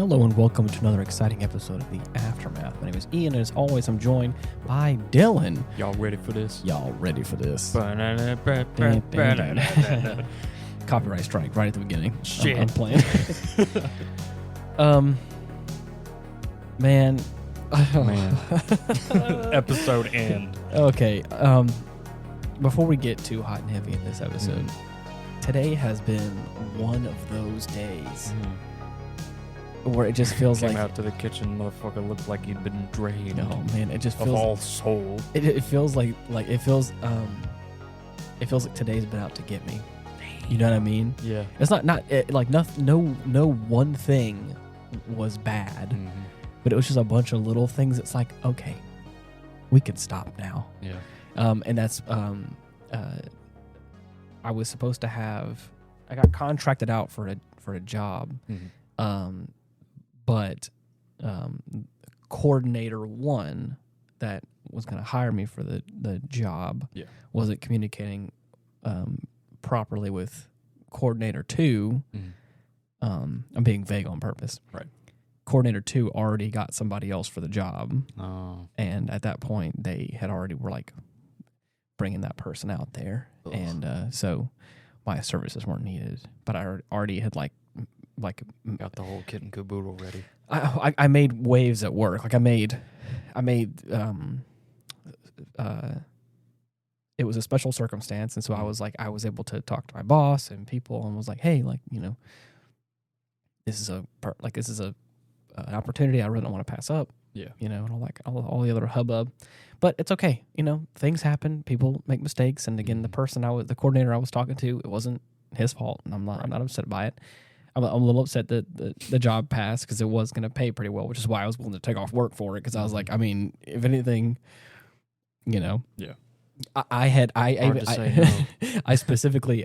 Hello and welcome to another exciting episode of The Aftermath. My name is Ian and as always I'm joined by Dylan. Y'all ready for this? Y'all ready for this? Ba-na-na, Copyright strike right at the beginning. Shit. I'm playing. Man. Episode end. Okay. Before we get too hot and heavy in this episode, today has been one of those days where it just feels Came like out to the kitchen, motherfucker looked like he'd been drained. no man, it just of feels all soul. it feels like it feels like today's been out to get me. You know what I mean? Yeah. It's not like no one thing was bad, but it was just a bunch of little things. It's like, okay, we can stop now. Yeah. And that's I was supposed to have. I got contracted out for a job, but coordinator one that was going to hire me for the job wasn't communicating properly with coordinator two. I'm being vague on purpose. Right. Coordinator two already got somebody else for the job. Oh. And at that point, they had already were like bringing that person out there. Ugh. And so my services weren't needed. But I already had like Got the whole kit and caboodle ready. I made waves at work. Like I made it was a special circumstance, and so I was able to talk to my boss and people, and was like, hey, like, you know, this is an opportunity I really don't want to pass up. Yeah. You know, and all the other hubbub, but it's okay. You know, things happen. People make mistakes, and again, the coordinator I was talking to, it wasn't his fault, and I'm not upset by it. I'm a little upset that the job passed because it was going to pay pretty well, which is why I was willing to take off work for it. Because I was like, I mean, if anything, you know, Yeah. I specifically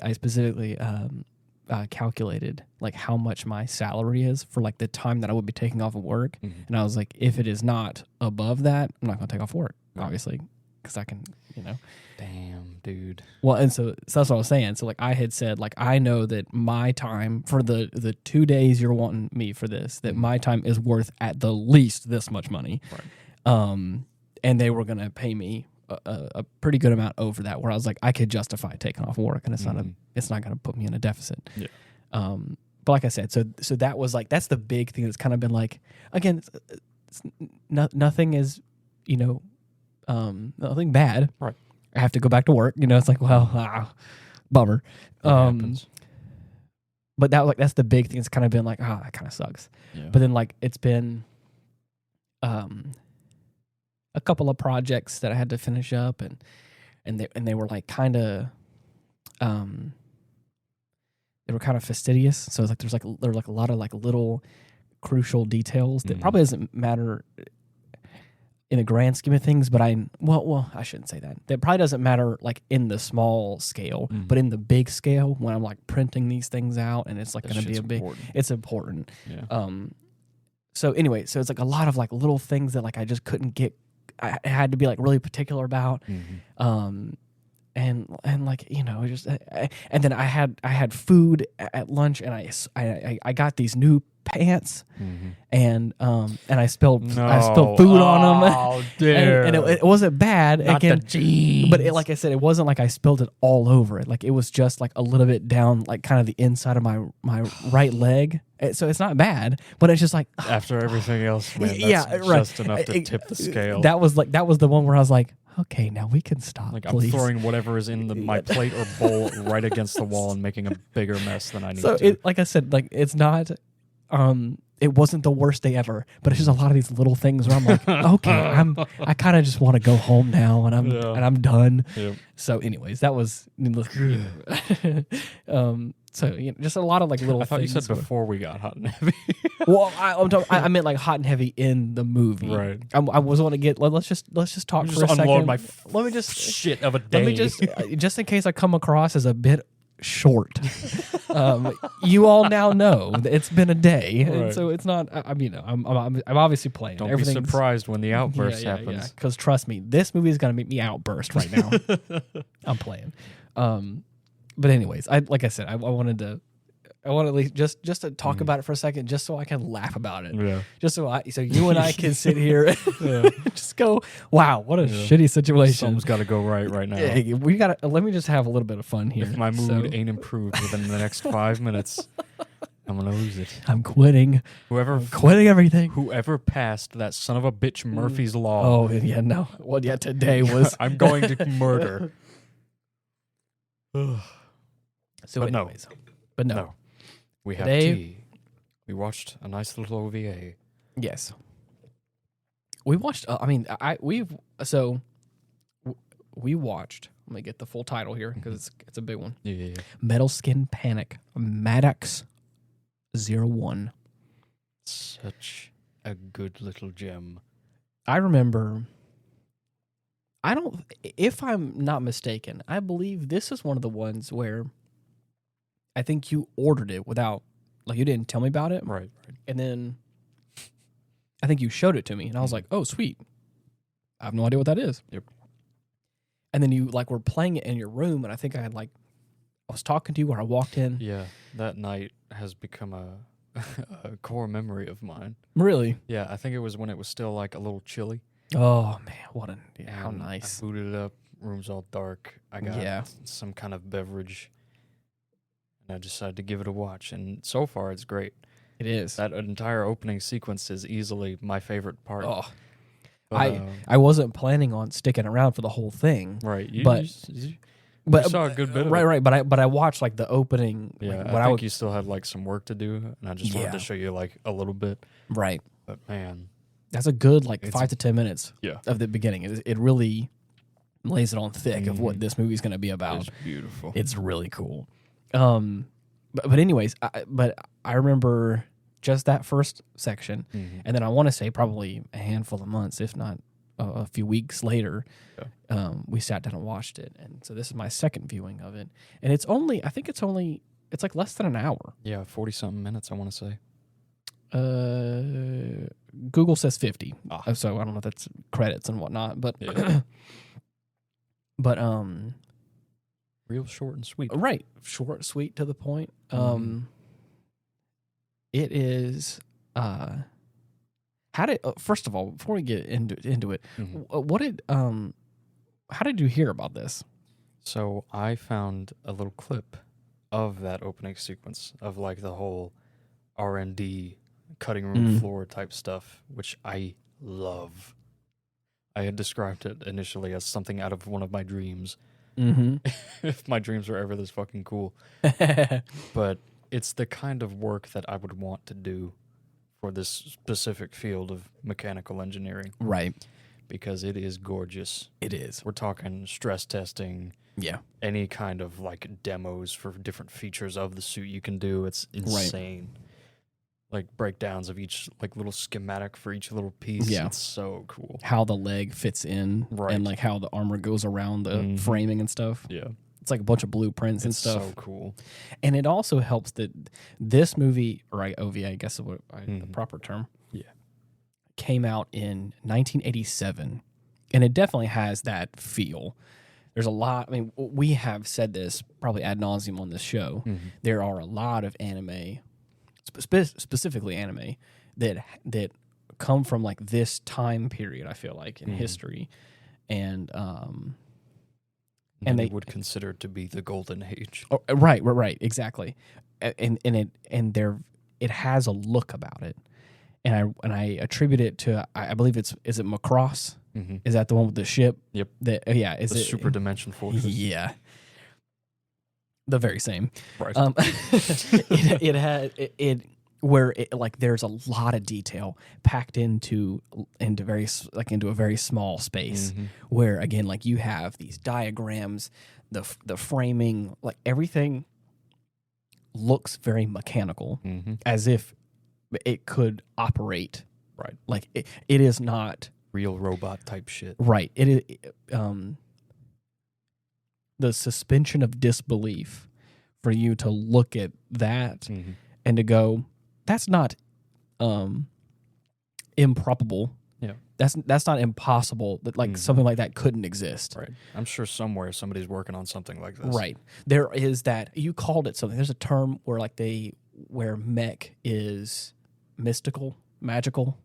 calculated like how much my salary is for like the time that I would be taking off of work, and I was like, if it is not above that, I'm not going to take off work, obviously, because I can, you know. Damn, dude. Well, and so that's what I was saying. So like I had said, like I know that my time for the 2 days you're wanting me for this, that my time is worth at the least this much money, Right. And they were going to pay me a pretty good amount over that, where I was like, I could justify taking off work, and it's not going to put me in a deficit. Yeah. But like I said, so that was like, that's the big thing that's kind of been like, again, nothing is, you know, nothing bad. Right. I have to go back to work. You know, it's like, well, bummer. Happens. But that's the big thing. It's kind of been like, that kind of sucks. Yeah. But then like it's been a couple of projects that I had to finish up, and they were like kind of they were kind of fastidious. So it's like there were a lot of like little crucial details that probably doesn't matter in the grand scheme of things, but I shouldn't say that. That probably doesn't matter like in the small scale, but in the big scale, when I'm like printing these things out, and it's like going to be it's important. Yeah. So anyway, so it's like a lot of like little things that like I just couldn't get. I had to be like really particular about, and like, you know, just and then I had food at lunch, and I got these new pants, and I spilled food on them. Oh, dear. and it wasn't bad. Not again, the jeans. but like I said, it wasn't like I spilled it all over it. Like it was just like a little bit down, like kind of the inside of my right leg. So it's not bad, but it's just like After everything else, man, that's just enough to tip the scale. That was the one where I was like, okay, now we can stop. Like please. I'm throwing whatever is in my plate or bowl right against the wall and making a bigger mess than I need So to. like I said, like it's not. It wasn't the worst day ever, but it's just a lot of these little things where I'm like, okay, I kind of just want to go home now, and I'm done. Yep. So, anyways, that was so just a lot of like little. I thought things. you said before we got hot and heavy. Well, I meant like hot and heavy in the movie. Right. I was want to get. Let's just talk for a second. Unload my let me just shit of a day. Let me just in case I come across as a bit short. You all now know that it's been a day, and so it's not. I'm obviously playing. Don't be surprised when the outburst happens. Yeah. Because trust me, this movie is gonna make me outburst right now. I'm playing. But anyways, like I said, I wanted to at least just to talk about it for a second, just so I can laugh about it. Yeah. Just so you and I can sit here, just go, wow, what a shitty situation. Something's got to go right now. Yeah, we got to. Let me just have a little bit of fun here. If my mood ain't improved within the next 5 minutes, I'm gonna lose it. I'm quitting. I'm quitting everything. Whoever passed that son of a bitch Murphy's Law. Oh yeah, no. Well, yeah, today was. I'm going to murder. So, anyways, but no. We have Today, tea. We watched a nice little OVA. Yes. We watched. We watched. Let me get the full title here because it's a big one. Yeah. Metal Skin Panic, MADOX-01. Such a good little gem. I remember. If I'm not mistaken, I believe this is one of the ones where I think you ordered it without, like, you didn't tell me about it. Right. And then I think you showed it to me, and I was like, oh, sweet. I have no idea what that is. Yep. And then you, like, were playing it in your room, and I think I was talking to you, or I walked in. Yeah, that night has become a core memory of mine. Really? Yeah, I think it was when it was still, like, a little chilly. Oh, man, how And nice. I booted it up, room's all dark. I got some kind of beverage, and I decided to give it a watch, and so far it's great. It is. That entire opening sequence is easily my favorite part. Oh, But, I wasn't planning on sticking around for the whole thing. right. But you saw a good bit of it. Right. But I watched, like, the opening. Yeah, like, I think you still had, like, some work to do, and I just wanted to show you, like, a little bit. Right. But, man. That's a good, like, 5 to 10 minutes of the beginning. It really lays it on thick of what this movie's going to be about. It's beautiful. It's really cool. But anyways, I remember just that first section, and then I want to say probably a handful of months, if not a few weeks later, we sat down and watched it. And so this is my second viewing of it, and it's like less than an hour. Yeah, 40-something minutes, I want to say. Google says 50, so I don't know if that's credits and whatnot, but but real short and sweet. Right, short, sweet, to the point. It is. First of all, before we get into it, how did you hear about this? So I found a little clip of that opening sequence of, like, the whole R&D cutting room floor type stuff, which I love. I had described it initially as something out of one of my dreams. If my dreams were ever this fucking cool. But it's the kind of work that I would want to do for this specific field of mechanical engineering. Right. Because it is gorgeous. It is. We're talking stress testing. Yeah. Any kind of, like, demos for different features of the suit you can do. It's insane. Right. Like, breakdowns of each, like, little schematic for each little piece. Yeah. It's so cool. How the leg fits in. Right. And, like, how the armor goes around the framing and stuff. Yeah. It's like a bunch of blueprints and stuff. It's so cool. And it also helps that this movie, or OVA, I guess is the proper term, came out in 1987. And it definitely has that feel. There's a lot. I mean, we have said this probably ad nauseum on this show. There are a lot of anime, specifically anime, that come from, like, this time period, I feel like, in history. And they would consider to be the golden age. Oh, right, exactly. And it has a look about it. And I attribute it to, I believe is it Macross? Is that the one with the ship? Yep. Is the it super dimension forces? Yeah. The very same. Right. It had where like there's a lot of detail packed into a very small space, where again, like, you have these diagrams, the framing, like, everything looks very mechanical, as if it could operate. Right. Like, it is not real robot type shit. Right. It is the suspension of disbelief for you to look at that and to go, that's not improbable. Yeah. that's not impossible. That like something like that couldn't exist. Right. I'm sure somewhere somebody's working on something like this. Right. There is that. You called it something. There's a term where where mech is mystical, magical,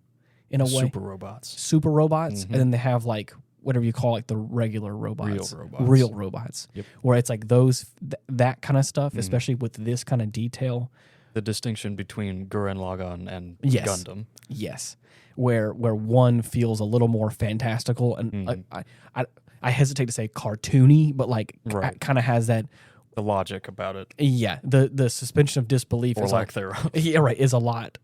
in a way. Super robots. Super robots, and then they have like whatever you call like the regular robots. Real robots. Yep. Where it's like that kind of stuff, especially with this kind of detail. The distinction between Gurren Lagann and Yes. Gundam. Yes. Where one feels a little more fantastical and I hesitate to say cartoony, but like kind of has that the logic about it. Yeah, the suspension of disbelief or is lack thereof. Yeah, right, is a lot.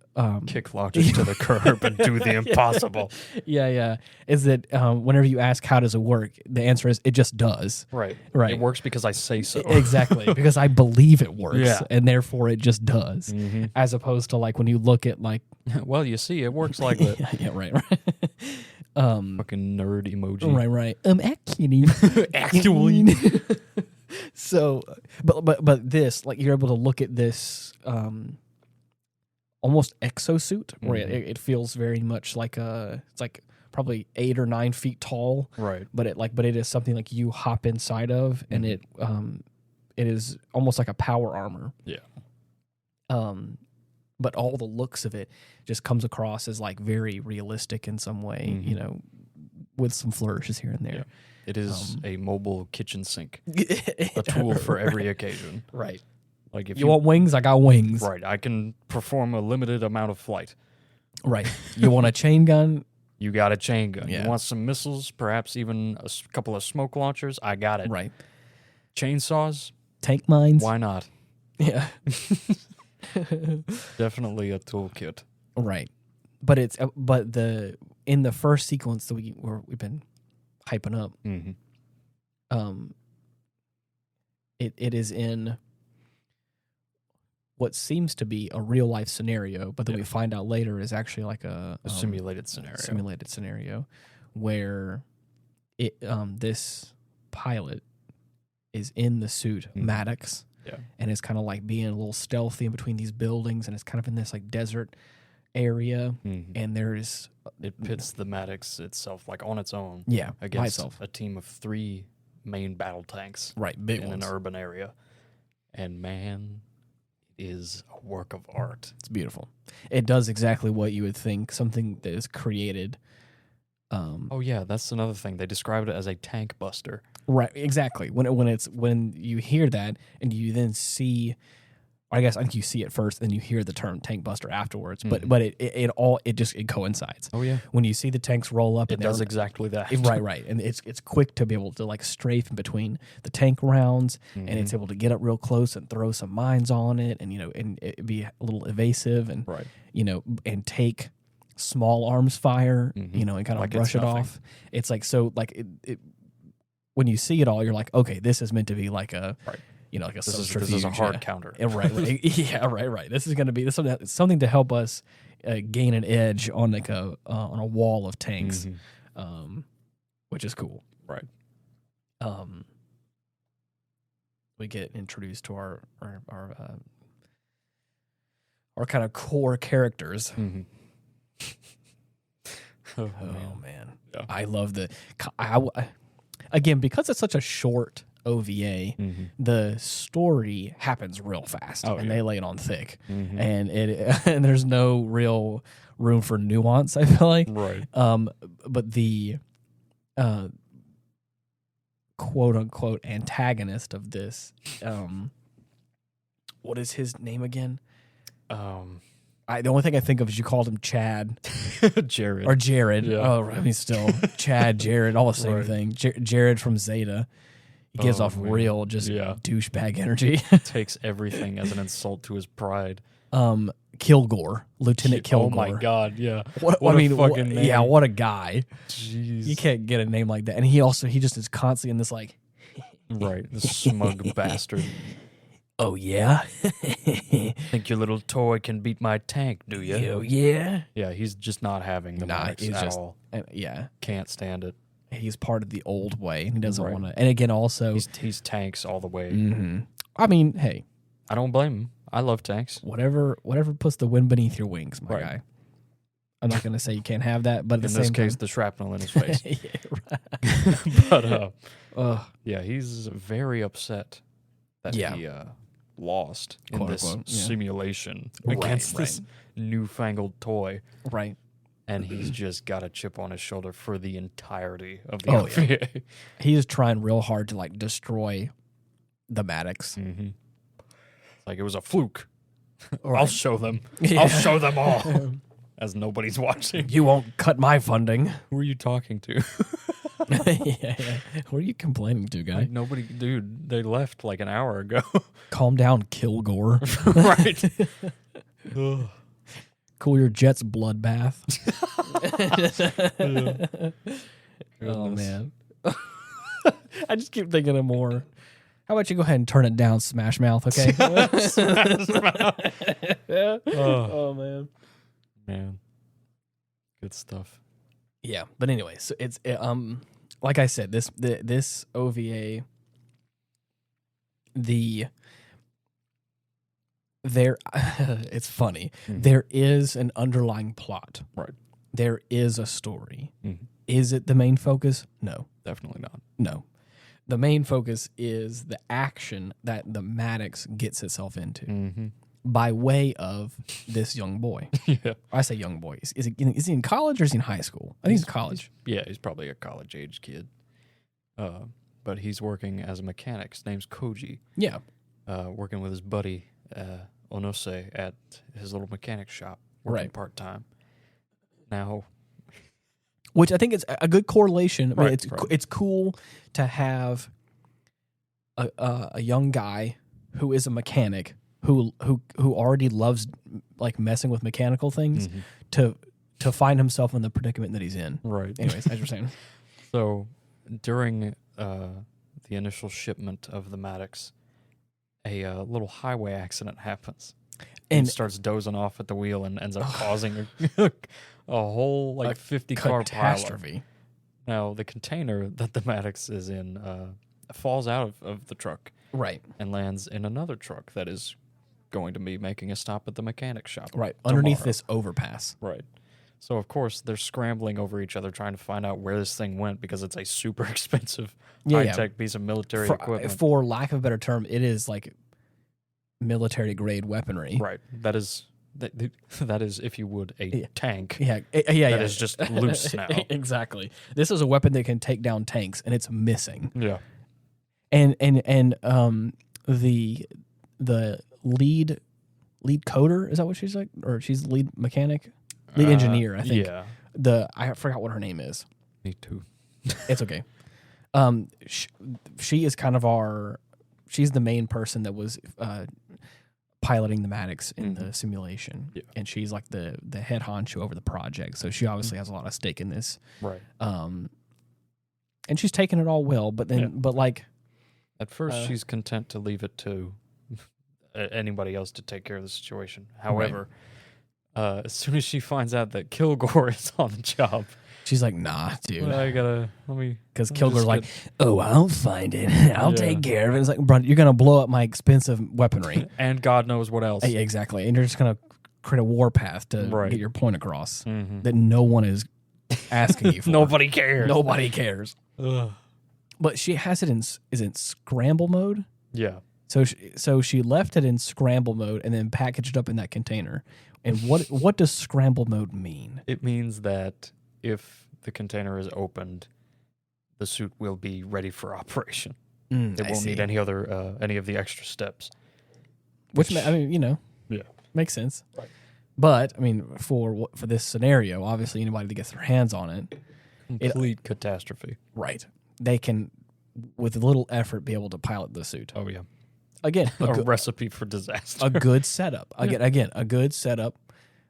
Kick logic to the curb and do the impossible. Yeah. Is that whenever you ask how does it work, the answer is it just does. Right. Right. It works because I say so. Exactly, because I believe it works, Yeah. and therefore it just does. As opposed to like when you look at like, well, you see, it works like that. yeah, right. Fucking nerd emoji. Right. Actually. So, but this, like, you're able to look at this almost exosuit where it feels very much like it's like probably 8 or 9 feet tall, right? But it is something like you hop inside of, and it is almost like a power armor. Yeah. But all the looks of it just comes across as like very realistic in some way, you know, with some flourishes here and there. Yeah. It is a mobile kitchen sink, a tool for every occasion. Right. Like if you want wings, I got wings. Right. I can perform a limited amount of flight. Right. You want a chain gun? You got a chain gun. Yeah. You want some missiles, perhaps even a couple of smoke launchers? I got it. Right. Chainsaws? Tank mines? Why not? Yeah. Definitely a toolkit. Right. But in the first sequence that we've been hyping up, it is in what seems to be a real life scenario, but then we find out later is actually like a simulated scenario. Simulated scenario where this pilot is in the suit MADOX, and is kind of like being a little stealthy in between these buildings, and it's kind of in this like desert area, and there's it pits the MADOX itself like on its own, against a team of 3 main battle tanks, big in ones. an urban area, and man, it is a work of art. It's beautiful. It does exactly what you would think, something that is created. Oh yeah, that's another thing. They described it as a tank buster. Right, exactly. When you hear that and you then see, I think you see it first, then you hear the term tank buster afterwards. But it coincides. Oh yeah. When you see the tanks roll up, it does exactly that. Right, and it's quick to be able to like strafe in between the tank rounds, and it's able to get up real close and throw some mines on it, and and it be a little evasive, and and take small arms fire, and kind of like brush it off. It's like so like it when you see it all, you're like, okay, this is meant to be like a like a this is a hard counter. Right. Yeah, right. This is going to be something to help us gain an edge on like on a wall of tanks, which is cool. Right. We get introduced to our kind of core characters. Oh man. Yeah. I love again, because it's such a short OVA, the story happens real fast, and they lay it on thick, and and there's no real room for nuance, I feel like. Right. But the quote unquote antagonist of this, what is his name again? The only thing I think of is you called him Chad. Jared. Or Jared. Yeah. Oh, I mean, still, Chad, Jared, all the same thing. Jared from Zeta. He gives off real douchebag energy. Takes everything as an insult to his pride. Kilgore. Lieutenant Kilgore. Oh, my God, yeah. What a fucking name. Yeah, what a guy. Jeez. You can't get a name like that. And he just is constantly in this like... Right, this smug bastard. Oh, yeah? Think your little toy can beat my tank, do you? Oh, yeah? Yeah, he's just not having the MADOX at all. Yeah. Can't stand it. He's part of the old way, and he doesn't want to... And again, also... He's tanks all the way. I mean, hey. I don't blame him. I love tanks. Whatever puts the wind beneath your wings, my guy. I'm not going to say you can't have that, but at the In same this case, time, the shrapnel in his face. yeah, right. But yeah, he's very upset that Yeah. he lost in Quote, this unquote, yeah. simulation Right, against right. this newfangled toy, Right. and he's just got a chip on his shoulder for the entirety of the Oh, OVA. He is trying real hard to like destroy the Maddox. Mm-hmm. Like it was a fluke. Right. I'll show them. Yeah. I'll show them all. As nobody's watching. You won't cut my funding. Who are you talking to? yeah. What are you complaining to, guy? Like nobody, dude. They left like an hour ago. Calm down, Kilgore. Right. Cool your jet's bloodbath. Oh man. I just keep thinking of more. How about you go ahead and turn it down, Smash Mouth, okay? Smash Mouth. Oh man. Man. Good stuff. Yeah, but anyway, so it's like I said, this OVA, it's funny. Mm-hmm. There is an underlying plot. Right. There is a story. Mm-hmm. Is it the main focus? No. Definitely not. No. The main focus is the action that the Maddox gets itself into Mm-hmm. by way of this young boy. Yeah. I say young boy. Is he in college or is he in high school? I think he's in college. He's probably a college-age kid. But he's working as a mechanic. His name's Koji. Yeah. Working with his buddy, Onose, at his little mechanic shop, working Right. part-time. Now... Which I think is a good correlation. I mean, Right, it's cool to have a young guy who is a mechanic who already loves like messing with mechanical things to find himself in the predicament that he's in. Right. Anyways, as you're saying. So during the initial shipment of the Maddox, a little highway accident happens. And starts dozing off at the wheel and ends up causing a whole like 50-car catastrophe. Now the container that the Maddox is in falls out of the truck, Right. and lands in another truck that is going to be making a stop at the mechanic shop. Right. Underneath tomorrow. this overpass. Right. So of course they're scrambling over each other trying to find out where this thing went because it's a super expensive high-tech piece of military equipment. For lack of a better term, it is like military grade weaponry. Right. That is, if you would, a tank. Yeah. That is just loose now. Exactly. This is a weapon that can take down tanks, and it's missing. Yeah. And the lead coder, is that what she's like, or she's lead mechanic, lead engineer? I think. Yeah. I forgot what her name is. Me too. It's okay. She is kind of she's the main person that was piloting the Maddox in the simulation. Yeah. And she's like the head honcho over the project. So she obviously has a lot of stake in this. Right. And she's taking it all well, but then, but like. At first, she's content to leave it to anybody else to take care of the situation. However, as soon as she finds out that Kilgore is on the job, she's like, "Nah, dude. Let me." Because Kilgore's like, "Oh, I'll find it. I'll take care of it." It's like, bro, you're gonna blow up my expensive weaponry, and God knows what else. Exactly, and you're just gonna create a warpath to get your point across that no one is asking you for. Nobody cares. Nobody cares. Ugh. But she has it is it scramble mode? Yeah. So she left it in scramble mode and then packaged up in that container. And what does scramble mode mean? It means that if the container is opened, the suit will be ready for operation. It won't need any of the extra steps. Which I mean, makes sense. Right. But I mean, for this scenario, obviously anybody that gets their hands on it, complete catastrophe. Right. They can, with little effort, be able to pilot the suit. Oh yeah. Again, a recipe for disaster. A good setup. Again, a good setup.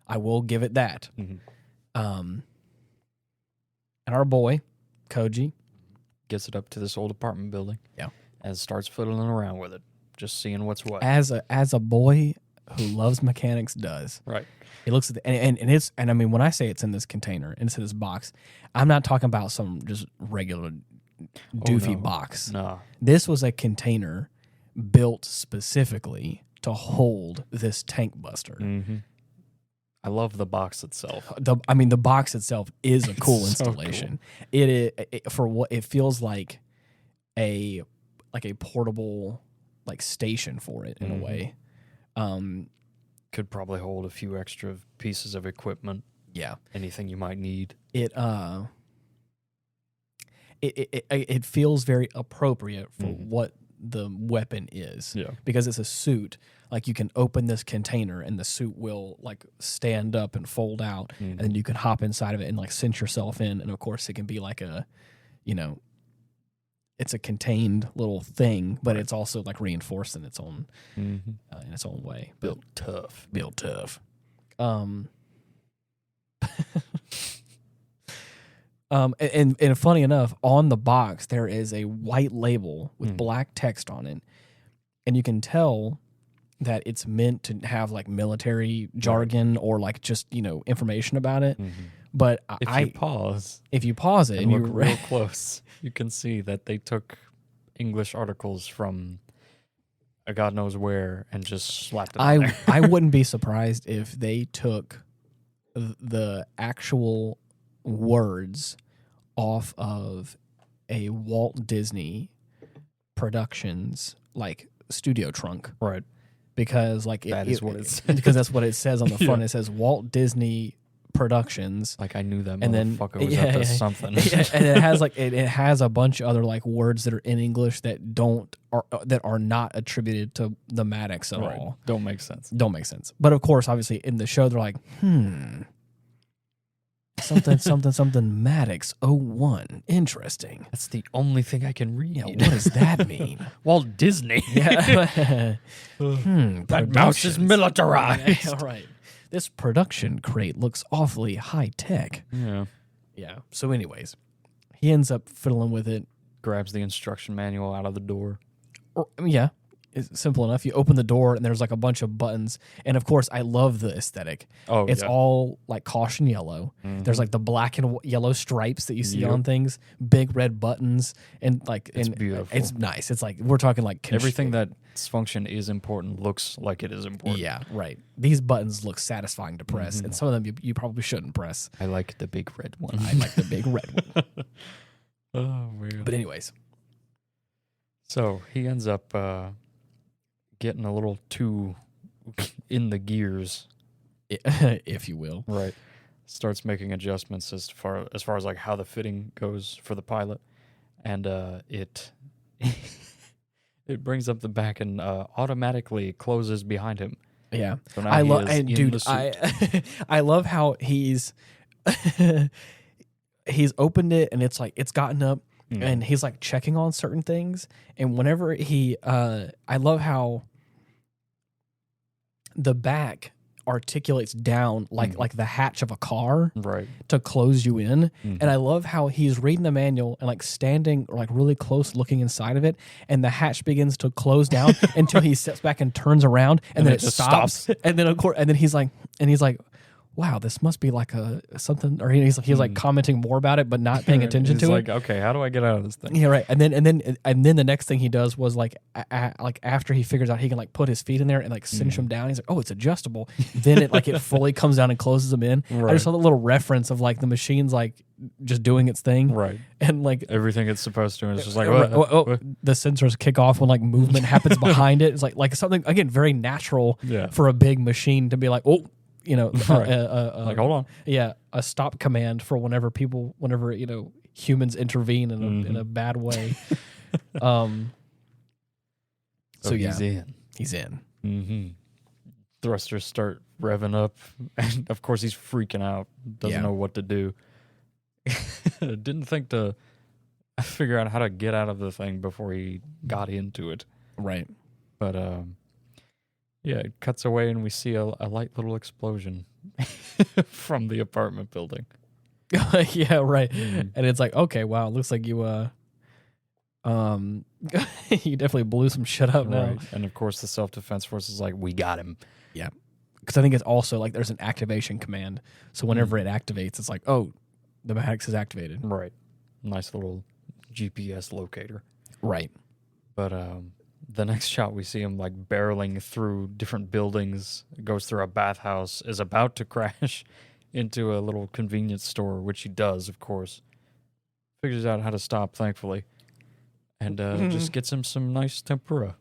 I will give it that. Mm-hmm. And our boy, Koji, gets it up to this old apartment building. Yeah. And starts fiddling around with it, just seeing what's what. As a boy who loves mechanics does. Right. He looks at and I mean, when I say it's in this container and it's in this box, I'm not talking about some just regular doofy box. No. This was a container built specifically to hold this tank buster. Mm-hmm. I love the box itself. The box itself is a cool so installation. It for what it feels like a portable like station for it in a way. Could probably hold a few extra pieces of equipment. Yeah. Anything you might need. It feels very appropriate for what the weapon is. Yeah. Because it's a suit. Like you can open this container and the suit will like stand up and fold out, and then you can hop inside of it and like cinch yourself in. And of course it can be like a, it's a contained little thing, but it's also like reinforced in its own way. Built tough. And funny enough, on the box there is a white label with black text on it, and you can tell that it's meant to have like military jargon or like just information about it. But if you pause it and look real close, you can see that they took English articles from God knows where and just slapped it on there. I wouldn't be surprised if they took the actual words off of a Walt Disney Productions like studio trunk, right? Because like that is what it says. Because that's what it says on the front. It says Walt Disney Productions. Like I knew that and motherfucker then, was up to something. And it has like it has a bunch of other like words that are in English that are not attributed to the MADOX at all. Don't make sense. But of course, obviously, in the show they're like, something MADOX-01. Interesting. That's the only thing I can read. Yeah, what does that mean? Walt Disney. Yeah. That mouse is militarized. All right. This production crate looks awfully high tech. Yeah. Yeah. So anyways, he ends up fiddling with it. Grabs the instruction manual out of the door. Yeah. It's simple enough. You open the door and there's like a bunch of buttons. And of course, I love the aesthetic. Oh, it's all like caution yellow. There's like the black and yellow stripes that you see on things, big red buttons, and like it's beautiful. It's nice. It's like we're talking like everything that's function is important looks like it is important. Yeah, right. These buttons look satisfying to press, and some of them you probably shouldn't press. I like the big red one. I like the big red one. Oh man. But anyways, so he ends up getting a little too in the gears, if you will. Right. Starts making adjustments as far as like how the fitting goes for the pilot, and it brings up the back and automatically closes behind him. Yeah. So now I love how he's opened it and it's like it's gotten up and he's like checking on certain things, and whenever he I love how the back articulates down like the hatch of a car, right, to close you in. And I love how he's reading the manual and like standing like really close looking inside of it, and the hatch begins to close down until he steps back and turns around, and then it just stops. And then of course, and then he's like wow, this must be like a something, or he's like commenting more about it, but not paying attention to it. Okay, how do I get out of this thing? Yeah, right. And then the next thing he does was like after he figures out he can like put his feet in there and like cinch them down. He's like, oh, it's adjustable. Then it fully comes down and closes them in. Right. I just saw the little reference of like the machine's like just doing its thing, right? And like everything it's supposed to, and it's just like the sensors kick off when like movement happens behind it. It's like something again very natural for a big machine to be like, oh. Like hold on. Yeah, a stop command for whenever humans intervene in a bad way. So he's in. He's in. Mm-hmm. Thrusters start revving up, and of course he's freaking out. Doesn't know what to do. Didn't think to figure out how to get out of the thing before he got into it. Right. But yeah, it cuts away and we see a light little explosion from the apartment building. Yeah, right. And it's like, okay, wow, it looks like you you definitely blew some shit up now. Right. And of course the self-defense force is like, we got him. Yeah. Because I think it's also like there's an activation command. So whenever it activates, it's like, oh, the MADOX is activated. Right. Nice little GPS locator. Right. But the next shot, we see him like barreling through different buildings, goes through a bathhouse, is about to crash into a little convenience store, which he does, of course. Figures out how to stop, thankfully, and just gets him some nice tempura.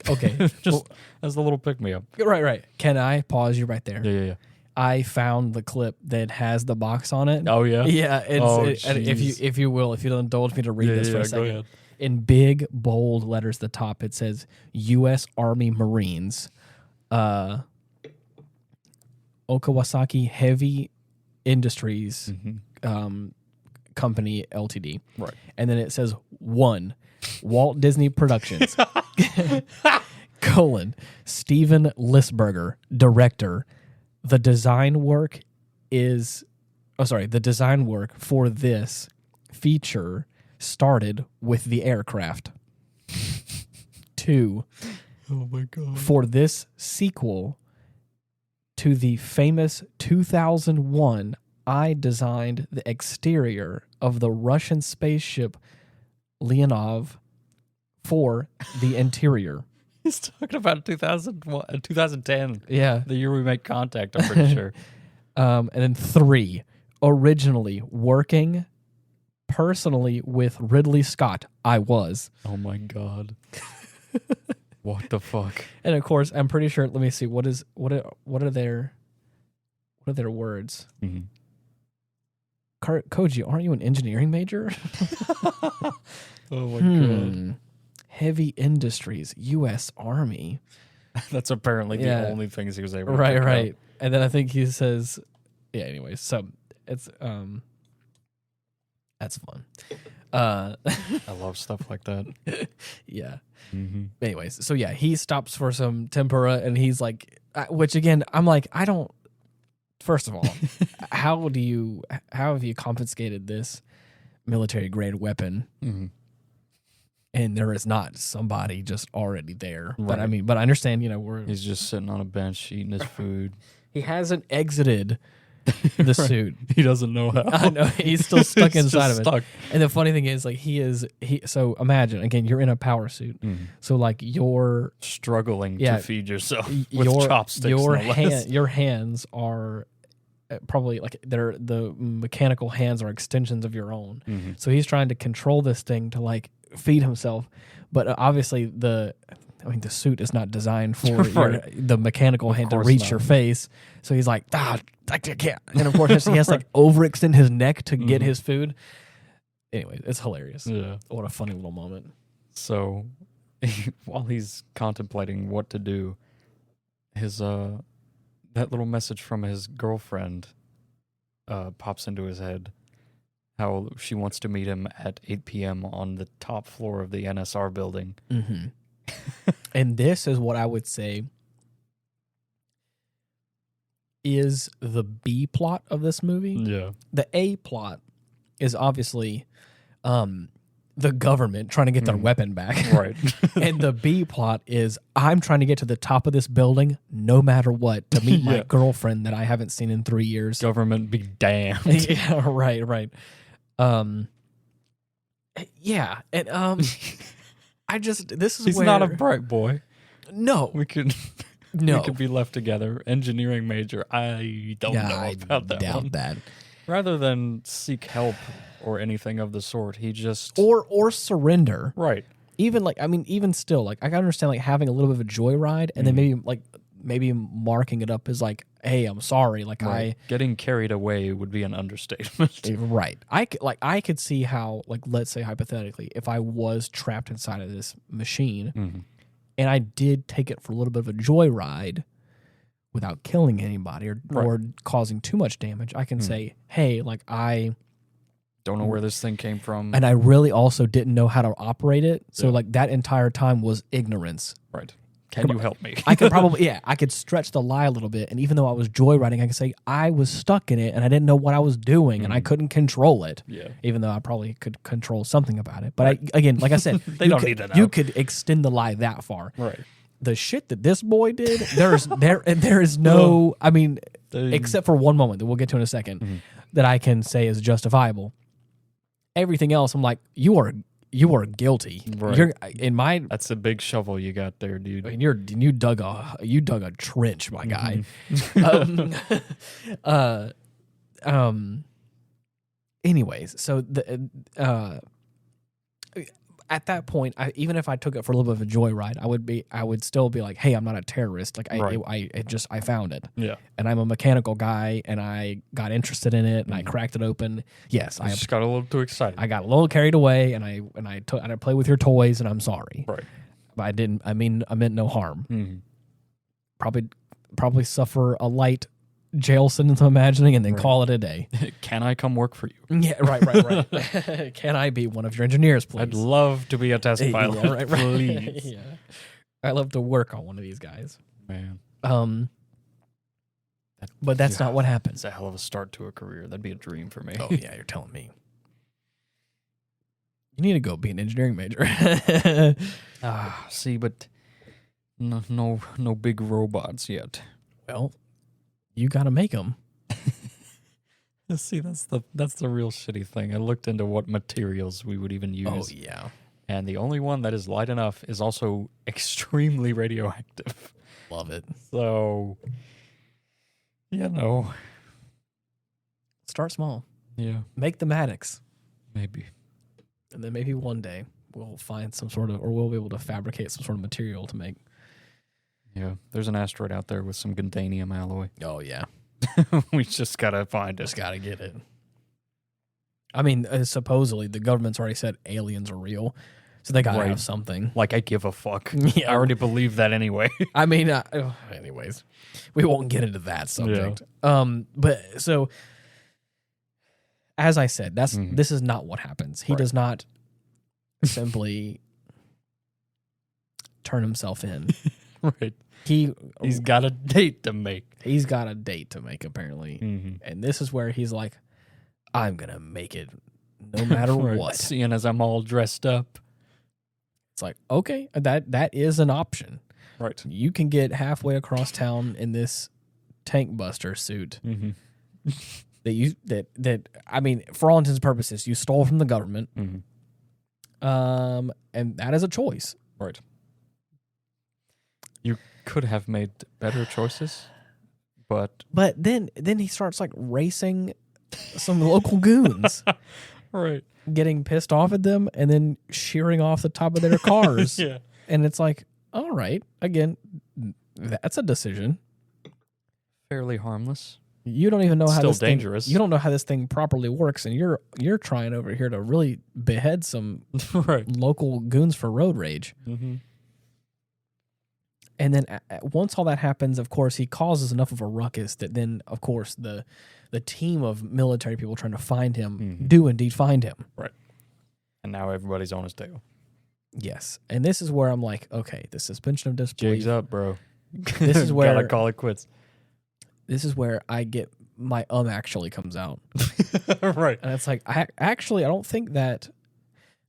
Okay. Just as the little pick-me-up. Right. Can I pause you right there? Yeah. I found the clip that has the box on it. Oh, yeah? Yeah. And jeez. if you'll indulge me to read this for a second. Go ahead. In big, bold letters at the top, it says U.S. Army Marines, Okawasaki Heavy Industries Company, Ltd. Right. And then it says 1, Walt Disney Productions, Steven Lisberger, director. The design work for this feature started with the aircraft. 2, Oh my God. for this sequel to the famous 2001, I designed the exterior of the Russian spaceship Leonov for the interior. He's talking about 2010. Yeah. The year we make contact, I'm pretty sure. And then 3, originally working personally with Ridley Scott. I was. Oh my God. What the fuck? And of course, I'm pretty sure, let me see, what are their words? Mm-hmm. Koji, aren't you an engineering major? Oh my God. Heavy Industries, U.S. Army. That's apparently the only things he was able to pick Right. up. And then I think he says, yeah, anyways, so it's, that's fun. I love stuff like that. Yeah. Mm-hmm. Anyways, so yeah, he stops for some tempura and he's like, which again, I'm like, I don't, first of all, how have you confiscated this military grade weapon? Mm-hmm. And there is not somebody just already there. Right. But I mean, but I understand, He's just sitting on a bench eating his food. he hasn't exited the suit. He doesn't know how. I know he's still stuck He's inside just of it. stuck. And the funny thing is, like, so imagine again, you're in a power suit. Mm-hmm. So like you're Struggling to feed yourself with chopsticks. Your hands are probably like the mechanical hands are extensions of your own. Mm-hmm. So he's trying to control this thing to like feed himself, but obviously the suit is not designed for the mechanical hand to reach your face. So he's like, I can't. And of course, he has to like overextend his neck to get his food. Anyway, it's hilarious. Yeah. What a funny little moment. So while he's contemplating what to do, his that little message from his girlfriend pops into his head. How she wants to meet him at 8 p.m. on the top floor of the NSR building. Mm-hmm. And this is what I would say is the B plot of this movie. Yeah. The A plot is obviously the government trying to get their weapon back. Right. And the B plot is I'm trying to get to the top of this building no matter what to meet my girlfriend that I haven't seen in 3 years. Government be damned. Yeah, right. Yeah, and this is He's where not a bright boy. No. We could be left together. Engineering major. I don't know about that doubt one. that. Rather than seek help or anything of the sort, he just or surrender. Right. Even still, like I can understand like having a little bit of a joyride and then maybe marking it up as like, hey, I'm sorry. Like getting carried away would be an understatement. Right. I could see how, like, let's say hypothetically, if I was trapped inside of this machine and I did take it for a little bit of a joyride without killing anybody or causing too much damage, I can say, hey, like I don't know where this thing came from. And I really also didn't know how to operate it. So like that entire time was ignorance. Right. Can you help me? I could probably, I could stretch the lie a little bit. And even though I was joyriding, I could say I was stuck in it and I didn't know what I was doing and I couldn't control it. Yeah. Even though I probably could control something about it. But again, like I said, they don't need to know. You could extend the lie that far. Right. The shit that this boy did, there is no, except for one moment that we'll get to in a second, that I can say is justifiable. Everything else, I'm like, you are you are guilty. Right. You're in my. That's a big shovel you got there, dude. I mean, you dug a trench, my guy. Anyways, so the at that point, even if I took it for a little bit of a joyride, I would still be like, hey, I'm not a terrorist. Like I found it. Yeah. And I'm a mechanical guy, and I got interested in it, and I cracked it open. Yes, I just got a little too excited. I got a little carried away, and I played with your toys, and I'm sorry. Right. But I meant no harm. Mm-hmm. Probably suffer a light jail sentence, I'm imagining, and then call it a day. Can I come work for you? Yeah, right. Can I be one of your engineers, please? I'd love to be a test pilot, right. please. Yeah. I'd love to work on one of these guys. Man. But that's not what happens. It's a hell of a start to a career. That'd be a dream for me. Oh, yeah, you're telling me. You need to go be an engineering major. See, but no big robots yet. Well, you got to make them. See, that's the real shitty thing. I looked into what materials we would even use. Oh, yeah. And the only one that is light enough is also extremely radioactive. Love it. So, Start small. Yeah. Make the MADOX. Maybe. And then maybe one day we'll find we'll be able to fabricate some sort of material to make. Yeah. There's an asteroid out there with some gadolinium alloy. Oh, yeah. We just got to find it. Just got to get it. I mean, supposedly the government's already said aliens are real, so they got to have something. Like, I give a fuck. Yeah. I already believe that anyway. I mean, anyways, we won't get into that subject. Yeah. But so, as I said, this is not what happens. He does not simply turn himself in. Right. He's got a date to make. He's got a date to make, apparently. Mm-hmm. And this is where he's like, I'm going to make it no matter what. Seeing as I'm all dressed up. It's like, okay, that is an option. Right. You can get halfway across town in this tank buster suit that I mean, for all intents and purposes, you stole from the government. And that is a choice. Right. You could have made better choices, but then he starts like racing some local goons. Right. Getting pissed off at them and then shearing off the top of their cars. Yeah. And it's like, all right, again, that's a decision. Fairly harmless. You don't even know how this dangerous. You don't know how this thing properly works, and you're trying over here to really behead some local goons for road rage. Mm-hmm. And then once all that happens, of course, he causes enough of a ruckus that then, of course, the team of military people trying to find him do indeed find him. Right. And now everybody's on his tail. Yes. And this is where I'm like, okay, the suspension of disbelief. Jigs up, bro. This is where gotta call it quits. This is where I get my actually comes out. Right. And it's like, I don't think that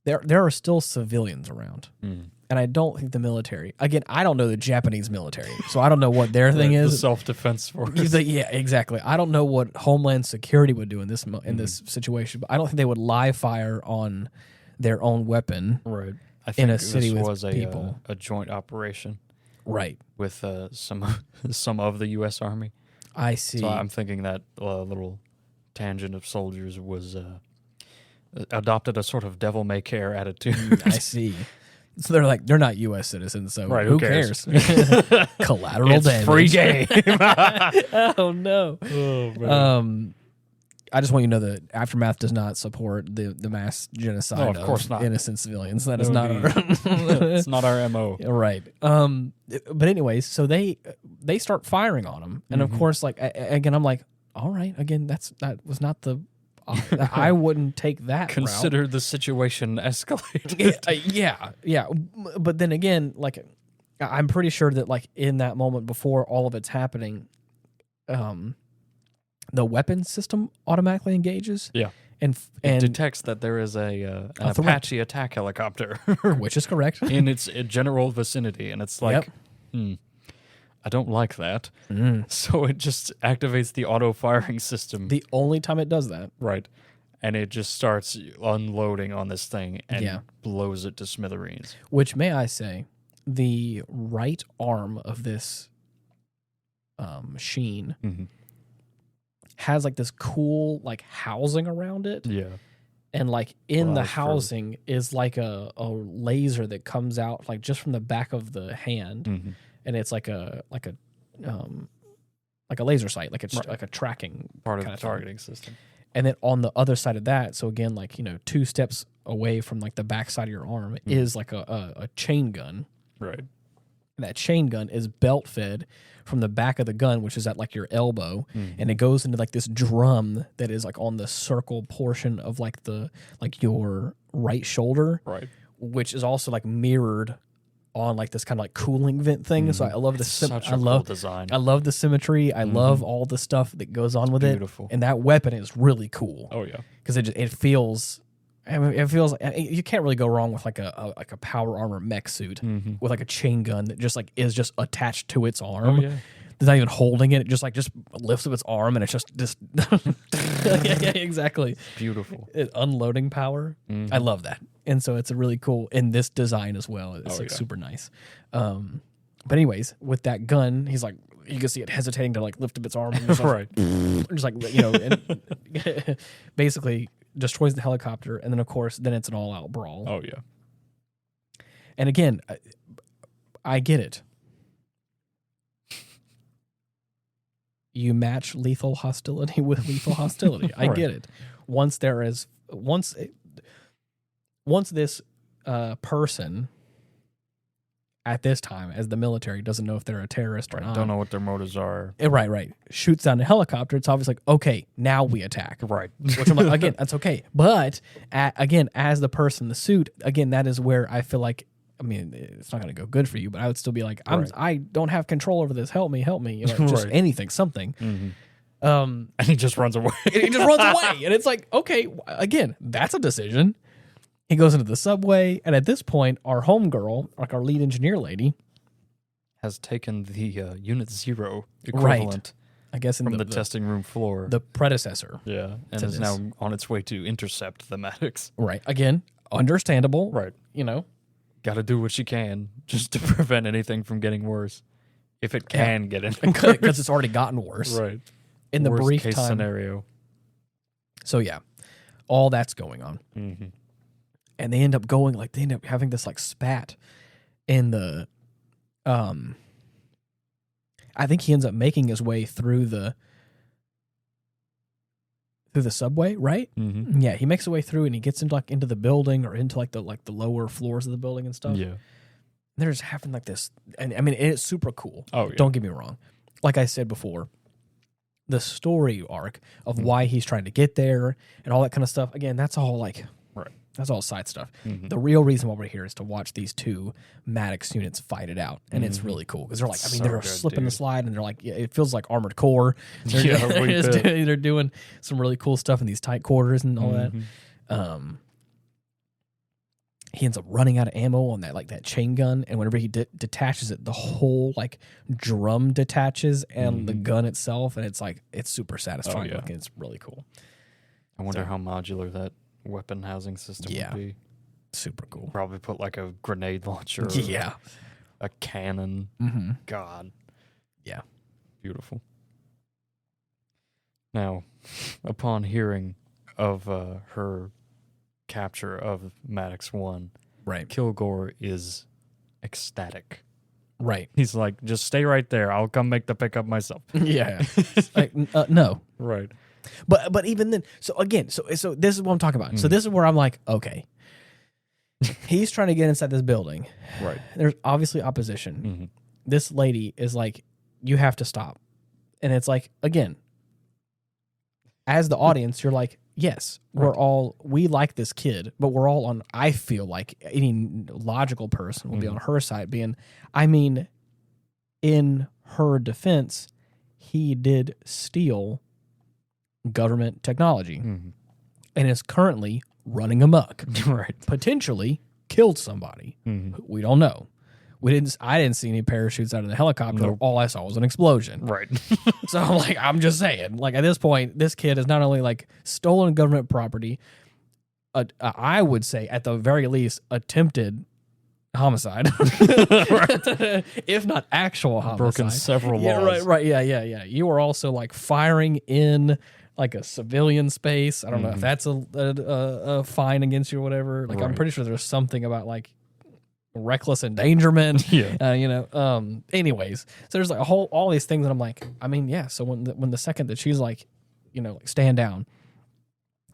there are still civilians around. And I don't think the military, again, I don't know the Japanese military, so I don't know what their thing is. The self-defense force. Yeah, exactly. I don't know what Homeland Security would do in this situation, but I don't think they would live fire on their own weapon. Right. I think in a city this with was people. A joint operation. Right. With some of the U.S. Army. I see. So I'm thinking that little tangent of soldiers was adopted a sort of devil-may-care attitude. I see. So they're not U.S. citizens, so who cares? Collateral damage. Free game. Oh, no. Oh, man. I just want you to know that Aftermath does not support the mass genocide of course not. Innocent civilians. That is not our... It's not our MO. Right. But anyways, so they start firing on him. And of course, like, again, I'm like, all right, again, that was not the... I wouldn't take that Consider route. the situation escalated. Yeah. But then again, like, I'm pretty sure that, like, in that moment before all of it's happening, the weapons system automatically engages. Yeah. And it detects that there is an Apache attack helicopter. Which is correct. In its general vicinity. And it's like, I don't like that. So it just activates the auto-firing system. The only time it does that. Right. and it just starts unloading on this thing and Yeah. blows it to smithereens. Which, may I say, the right arm of this machine has like this cool like housing around it. Yeah. And like in the Allows for- housing is like a laser that comes out like just from the back of the hand, and it's like a laser sight, like it's like a tracking part of kinda the thing. targeting system. And then on the other side of that, so again, like 2 steps away from like the back side of your arm is like a chain gun. Right. And that chain gun is belt fed from the back of the gun, which is at like your elbow, and it goes into like this drum that is like on the circle portion of like your right shoulder, Right. which is also like mirrored on like this kind of like cooling vent thing. So I love the Such a cool design. I love the symmetry. I love all the stuff that goes on with beautiful. it. And that weapon is really cool. Oh yeah. Because it feels. I mean, it feels you can't really go wrong with like a power armor mech suit with like a chain gun that just like is just attached to its arm. Oh yeah. It's not even holding it. It just lifts up its arm and it's just yeah, exactly. Beautiful. Unloading power. I love that. And so it's a really cool in this design as well. It's super nice. But anyways, with that gun, he's like, you can see it hesitating to like lift up its arm. And just, like, Right. just like, and basically destroys the helicopter. And then of course, then it's an all out brawl. Oh yeah. And again, I get it. You match lethal hostility with lethal hostility. I get it. Once this person at this time, as the military doesn't know if they're a terrorist or not, Don't know what their motives are. right, shoots down the helicopter. It's obviously like, okay, now we attack. Right. Which I'm like, again, that's okay. But again, as the person in the suit, again, that is where I feel like, I mean, it's not going to go good for you, but I would still be like, I don't have control over this. Help me. Just anything, something. And he just runs away. He just runs away. And it's like, okay, again, that's a decision. He goes into the subway. And at this point, our homegirl, like our lead engineer lady, has taken the Unit 0 equivalent I guess in from the testing room floor. The predecessor. Yeah. And is now on its way to intercept the MADOX. Right. Again, understandable. Right. Got to do what you can just to prevent anything from getting worse. If it can get anything worse. Because it's already gotten worse. Right. In the Worst brief case time. scenario. So yeah, all that's going on. And they end up having this like spat in the, I think he ends up making his way through the subway, right? Yeah, he makes his way through and he gets into the building or into the lower floors of the building and stuff. Yeah. They're just having like this, and I mean, it's super cool. Oh, yeah. Don't get me wrong. Like I said before, the story arc of why he's trying to get there and all that kind of stuff. Again, that's all that's all side stuff. The real reason why we're here is to watch these two MADOX units fight it out, and it's really cool because they're like, they're slipping the slide, and they're like, it feels like Armored Core. They're doing some really cool stuff in these tight quarters and all that. He ends up running out of ammo on that chain gun, and whenever he detaches it, the whole drum detaches and the gun itself, and it's super satisfying looking. It's really cool. I wonder how modular that weapon housing system would be. Super cool. Probably put a grenade launcher. Yeah. A cannon. God. Yeah. Beautiful. Now, upon hearing of her capture of MADOX-01, right, Kilgore is ecstatic. Right. He's like, just stay right there. I'll come make the pickup myself. Yeah. No. Right. But even then, so again, so this is what I'm talking about. So this is where I'm like, okay, he's trying to get inside this building. Right. There's obviously opposition. This lady is like, you have to stop. And it's like, again, as the audience, you're like, yes, we like this kid, but we're all on, I feel like any logical person will be on her side being, I mean, in her defense, he did steal government technology and is currently running amok. Right. Potentially killed somebody. We don't know. I didn't see any parachutes out of the helicopter. Nope. All I saw was an explosion. Right. So I'm like, I'm just saying, like at this point, this kid has not only like stolen government property, I would say at the very least attempted homicide, if not actual homicide. Broken several Yeah, laws. right. Yeah. You were also like firing in like a civilian space. I don't know if that's a fine against you or whatever. Like I'm pretty sure there's something about like reckless endangerment. Yeah. Anyways, so there's like all these things that I'm like, I mean, yeah. So when the second that she's like, like stand down,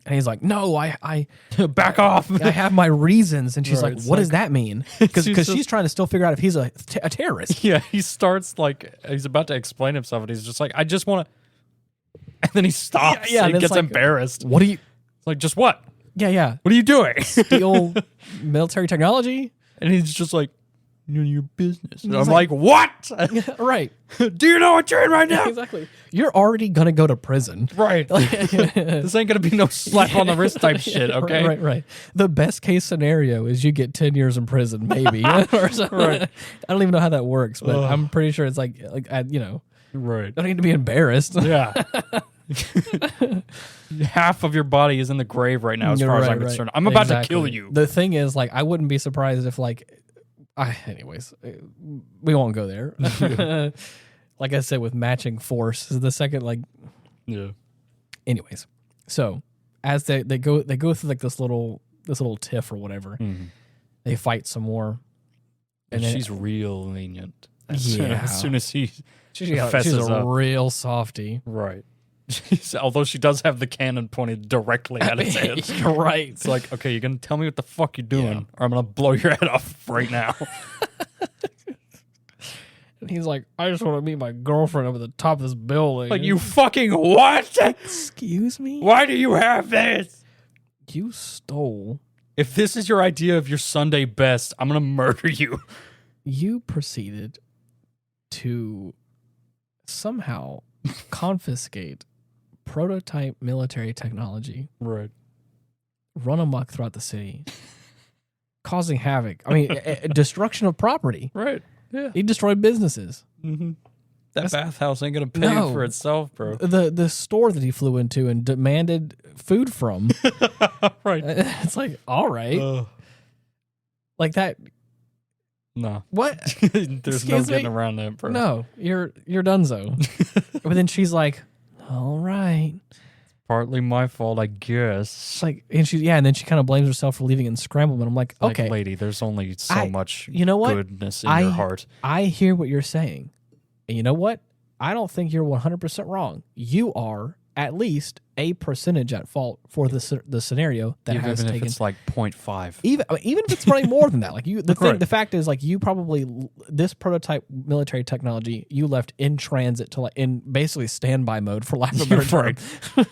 and he's like, no, I back off. I have my reasons, and she's Right, like, what does that mean? Because she's trying to still figure out if he's a terrorist. Yeah, he starts like he's about to explain himself, and he's just like, I just want to, and then he stops. Yeah, and he and it's gets like, embarrassed. What do you? It's like, just what? Yeah. What are you doing? Steal military technology? And he's just like, none of your business. And I'm like- like, what? Right. Do you know what you're in right now? Exactly. You're already gonna go to prison. Right. This ain't gonna be no slap on the wrist type shit, okay? Right. The best case scenario is you get 10 years in prison, maybe. Or something. Right. I don't even know how that works, but Ugh. I'm pretty sure it's like Right. don't need to be embarrassed. Yeah. Half of your body is in the grave right now, as far as I'm concerned. I'm about to kill you. The thing is, like, I wouldn't be surprised if, anyways, we won't go there. Like I said, with matching force, the second, Yeah. anyways. So as they go through like this little tiff or whatever, they fight some more, And then- she's real lenient. As Yeah. soon as he she's fesses a up. real softy. Right. Although she does have the cannon pointed directly at his head. You're right. It's like, okay, you're going to tell me what the fuck you're doing, or I'm going to blow your head off right now. And he's like, I just want to meet my girlfriend over the top of this building. Like, you fucking what? Excuse me? Why do you have this? You stole. If this is your idea of your Sunday best, I'm going to murder you. You proceeded to somehow confiscate prototype military technology, Right. run amok throughout the city, causing havoc. I mean, destruction of property. Right. Yeah. He destroyed businesses. Mm-hmm. That bathhouse ain't going to pay for itself, bro. The store that he flew into and demanded food from. Right. It's like, all right. Like that. No. What? There's no getting around that, bro. No, you're donezo. But then she's like, all right. Partly my fault, I guess. It's like, and then she kind of blames herself for leaving in scramblement. I'm like, okay, lady, there's only so much you know what? goodness in your heart. I hear what you're saying. And you know what? I don't think you're 100% wrong. You are at least a percentage at fault for the scenario that Even has taken. if it's like 0.5. Even if it's probably more than that, like you, Right. the fact is, like you probably this prototype military technology you left in transit to in basically standby mode for lack of a better term.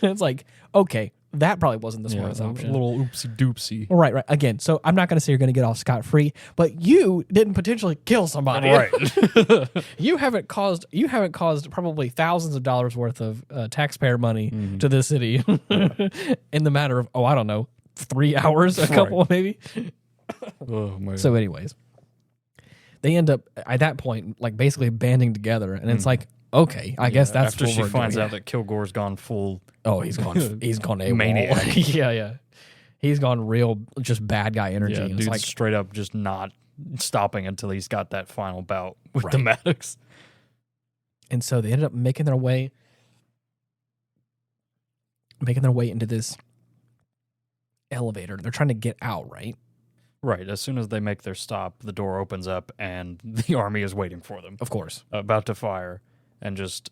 It's like, okay, that probably wasn't the smartest a option. little oopsie doopsie. Right. Again, so I'm not going to say you're going to get off scot free, but you didn't potentially kill somebody. Right. You haven't caused probably thousands of dollars worth of taxpayer money to this city in the matter of I don't know 3 hours, a couple maybe. Oh my So, anyways, they end up at that point like basically banding together, and it's like, okay, I guess that's after what she we're finds doing. out that Kilgore's gone full. Oh, he's gone AWOL. Maniac. Yeah. He's gone real, just bad guy energy. Yeah, And dude's it's like, straight up just not stopping until he's got that final bout with the Right. MADOX. and so they ended up making their way into this elevator. They're trying to get out, right? Right. As soon as they make their stop, the door opens up and the army is waiting for them, Of course. about to fire and just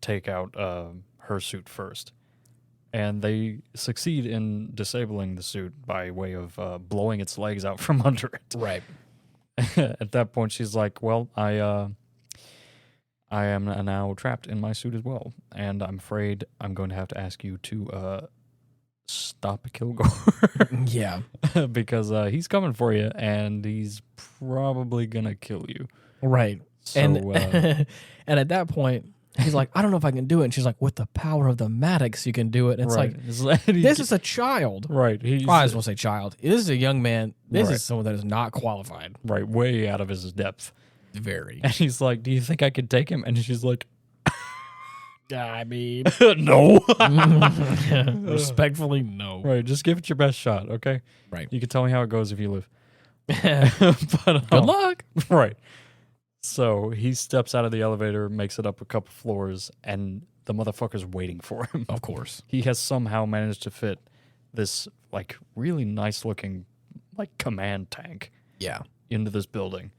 take out her suit first. And they succeed in disabling the suit by way of blowing its legs out from under it. Right. At that point, she's like, well, I am now trapped in my suit as well, and I'm afraid I'm going to have to ask you to stop Kilgore Yeah. because he's coming for you, and he's probably going to kill you. Right. So, And and at that point, He's like, I don't know if I can do it. And she's like, with the power of the Maddox, you can do it. And it's Right. like, this is a child. Right. I just want to say child. This is a young man. This Right. is someone that is not qualified. Right. Way out of his depth. Very. And he's like, do you think I could take him? And she's like, I mean, no. respectfully, no. Right. Just give it your best shot. Okay. Right. You can tell me how it goes if you live. But good luck. Right. So he steps out of the elevator, makes it up a couple floors, and the motherfucker's waiting for him. Of course. He has somehow managed to fit this like really nice looking like command tank Yeah. into this building.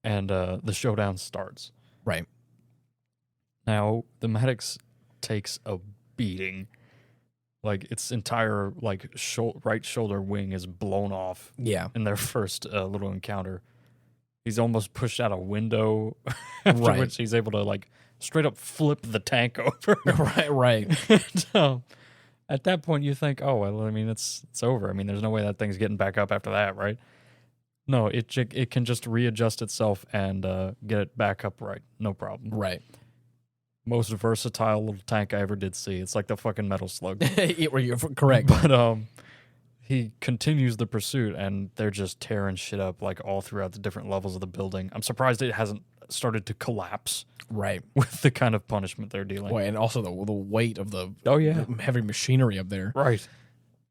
And the showdown starts. Right. Now, the Maddox takes a beating. Like, its entire like right shoulder wing is blown off Yeah. in their first little encounter. He's almost pushed out a window, after Right. which he's able to like straight up flip the tank over. Right. And, at that point, you think, oh, well, I mean, it's over. I mean, there's no way that thing's getting back up after that, right? No, it can just readjust itself and get it back up right. No problem. Right. Most versatile little tank I ever did see. It's like the fucking Metal Slug. You're correct. But he continues the pursuit, and they're just tearing shit up like all throughout the different levels of the building. I'm surprised it hasn't started to collapse Right. with the kind of punishment they're dealing. Boy, and also the weight of the heavy machinery up there. Right.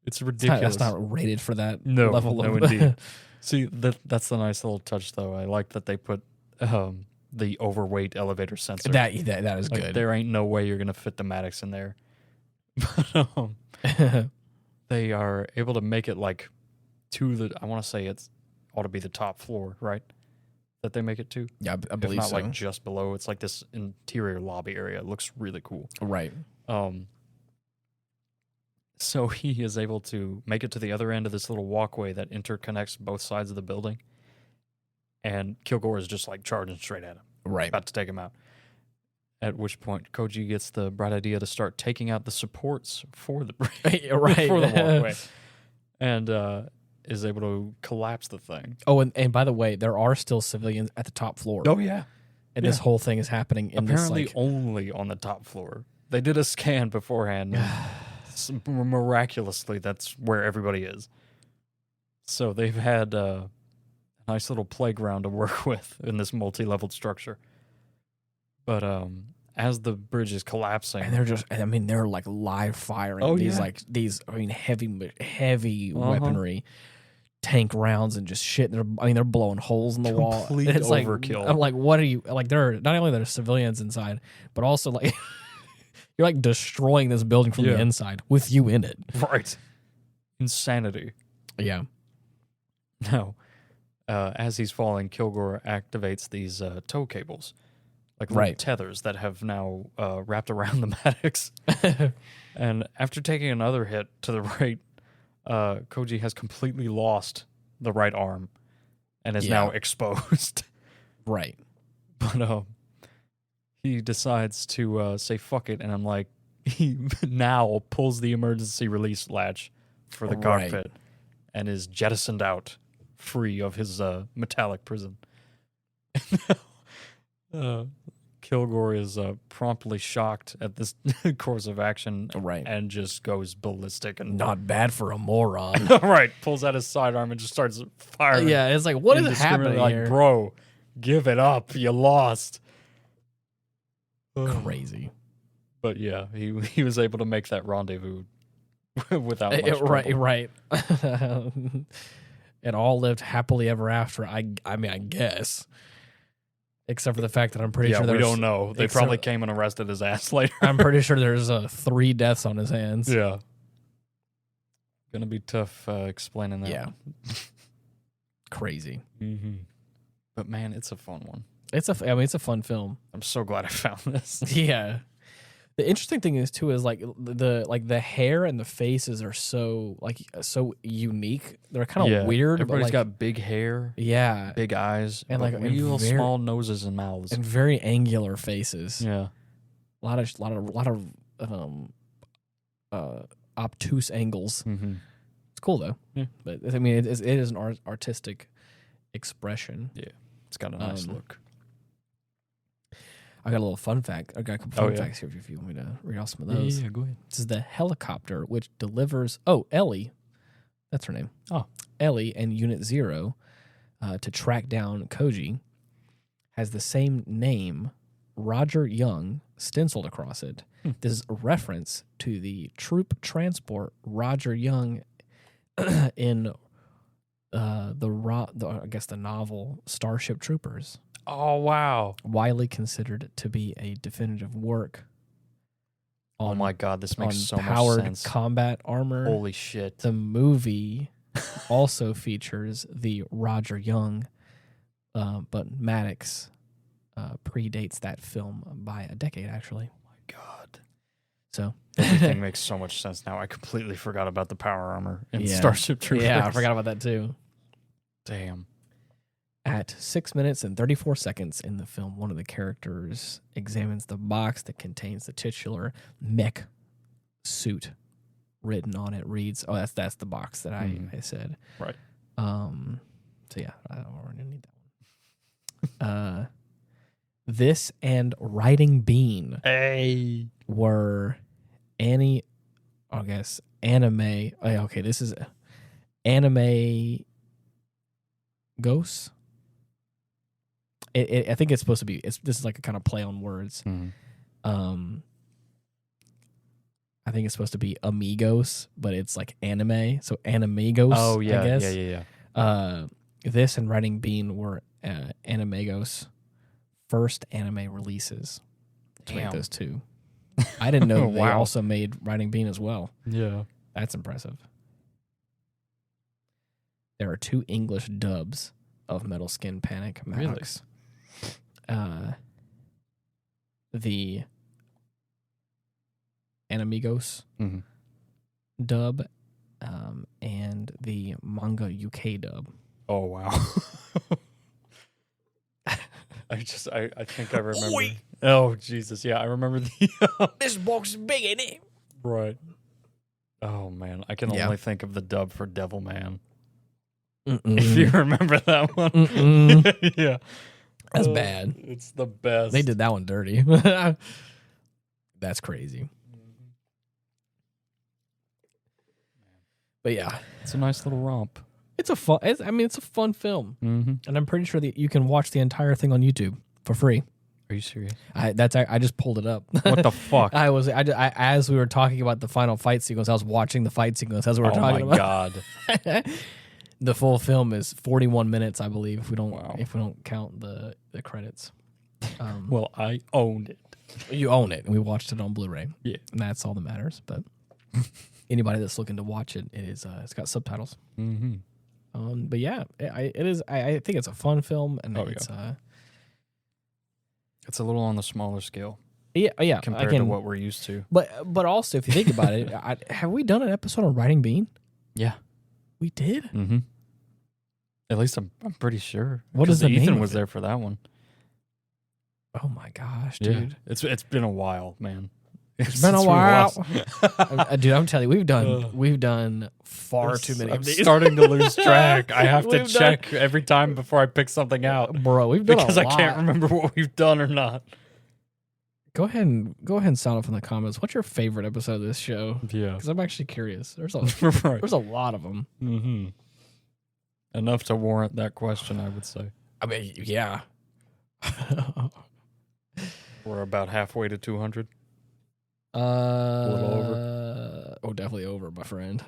It's ridiculous. That's not rated for that No, level no, of indeed. See, that's the nice little touch, though. I like that they put the overweight elevator sensor. that is Like, good. there ain't no way you're gonna fit the Maddox in there. But they are able to make it like to the. I want to say it's ought to be the top floor, right? That they make it to. Yeah, I If believe not so. like just below. It's like this interior lobby area. It looks really cool. Right. So he is able to make it to the other end of this little walkway that interconnects both sides of the building. And Kilgore is just like charging straight at him, Right. about to take him out. At which point, Koji gets the bright idea to start taking out the supports for the Right. for the walkway, and is able to collapse the thing. Oh, and by the way, there are still civilians at the top floor. Oh yeah, And this whole thing is happening in apparently this, like, only on the top floor. They did a scan beforehand. And miraculously, that's where everybody is. So they've had a nice little playground to work with in this multi-leveled structure. But as the bridge is collapsing, and they're like live firing these heavy weaponry, tank rounds and just shit. They're blowing holes in the wall. Complete And it's overkill. Like, I'm like, what are you like? They're not only there are civilians inside, but also like you're like destroying this building from the inside with you in it. right? Insanity. Yeah. Now, as he's falling, Kilgore activates these tow cables, like little tethers that have now wrapped around the Maddox. And after taking another hit to the right, Koji has completely lost the right arm and is now exposed. Right. But he decides to say fuck it, and I'm like, he now pulls the emergency release latch for the cockpit and is jettisoned out, free of his metallic prison. Kilgore is promptly shocked at this course of action, and just goes ballistic and Not bad for a moron. pulls out his sidearm and just starts firing. Yeah, it's like, what is happening like, here? bro, give it up, you lost. Crazy. But yeah, he was able to make that rendezvous without much trouble. Right. It all lived happily ever after. I mean, I guess, except for the fact that I'm pretty sure we there's, don't know. They probably came and arrested his ass later. I'm pretty sure there's 3 deaths on his hands. Yeah, gonna be tough explaining that. Yeah, crazy. Mm-hmm. But man, it's a fun one. It's a fun film. I'm so glad I found this. Yeah. The interesting thing is too is like the hair and the faces are so unique. They're kind of weird. Everybody's but got big hair, big eyes, and like real small noses and mouths, and very angular faces. Yeah, a lot of obtuse angles. Mm-hmm. It's cool though. Yeah, but I mean it is an artistic expression. Yeah, it's got a nice look. I got a little fun fact. I got a couple fun facts here if you want me to read off some of those. Yeah, go ahead. This is the helicopter which delivers. Oh, Ellie, that's her name. Oh, Ellie and Unit 0 to track down Koji has the same name, Roger Young, stenciled across it. This is a reference to the troop transport Roger Young in the novel Starship Troopers. Oh, wow. Widely considered to be a definitive work. Oh my God, this makes so much powered sense. Combat armor. Holy shit. The movie also features the Roger Young, but MADOX predates that film by a decade, actually. Oh my God. So everything makes so much sense now. I completely forgot about the power armor in Starship Troopers. Yeah, I forgot about that too. Damn. At 6 minutes and 34 seconds in the film, one of the characters examines the box that contains the titular mech suit. Written on it reads, "Oh, that's the box that I said." Right. So yeah, I don't really need that one. This and Riding Bean were anime. Okay, this is anime ghosts. I think it's supposed to be. This is like a kind of play on words. I think it's supposed to be amigos, but it's like anime. So animagos. Oh yeah, I guess. yeah. This and Riding Bean were animagos first anime releases. To make those two. I didn't know they also made Riding Bean as well. Yeah, that's impressive. There are 2 English dubs of Metal Skin Panic MADOX. The Animigos dub and the manga UK dub. Oh wow. I think I remember. Oi! Oh Jesus, yeah, I remember the this box is big, ain't it? Right. Oh man, I can only think of the dub for Devilman. If you remember that one. Yeah. That's bad. It's the best. They did that one dirty. That's crazy. But yeah, it's a nice little romp. It's a fun film, and I'm pretty sure that you can watch the entire thing on YouTube for free. Are you serious? I just pulled it up. What the fuck? As we were talking about the final fight sequence, I was watching the fight sequence as we were talking about. Oh my God. The full film is 41 minutes, I believe, if we don't count the credits. Well, I owned it. You own it, and we watched it on Blu-ray. Yeah, and that's all that matters. But anybody that's looking to watch it, it's got subtitles. But yeah, it is. I think it's a fun film, and it's a little on the smaller scale. Yeah, compared to what we're used to. But also, if you think about it, have we done an episode on Riding Bean? Yeah, we did. At least I'm pretty sure. What is the name? Ethan was there for that one. Oh my gosh, dude! Yeah. It's been a while, man. It's been a while, dude. I'm telling you, we've done far too many. I'm starting to lose track. I have to check every time before I pick something out, bro. We've done because I can't remember what we've done or not. Go ahead and sound off in the comments. What's your favorite episode of this show? Yeah, because I'm actually curious. There's a lot of them. Enough to warrant that question, I would say. I mean, yeah. We're about halfway to 200. A little over. Oh, definitely over, my friend.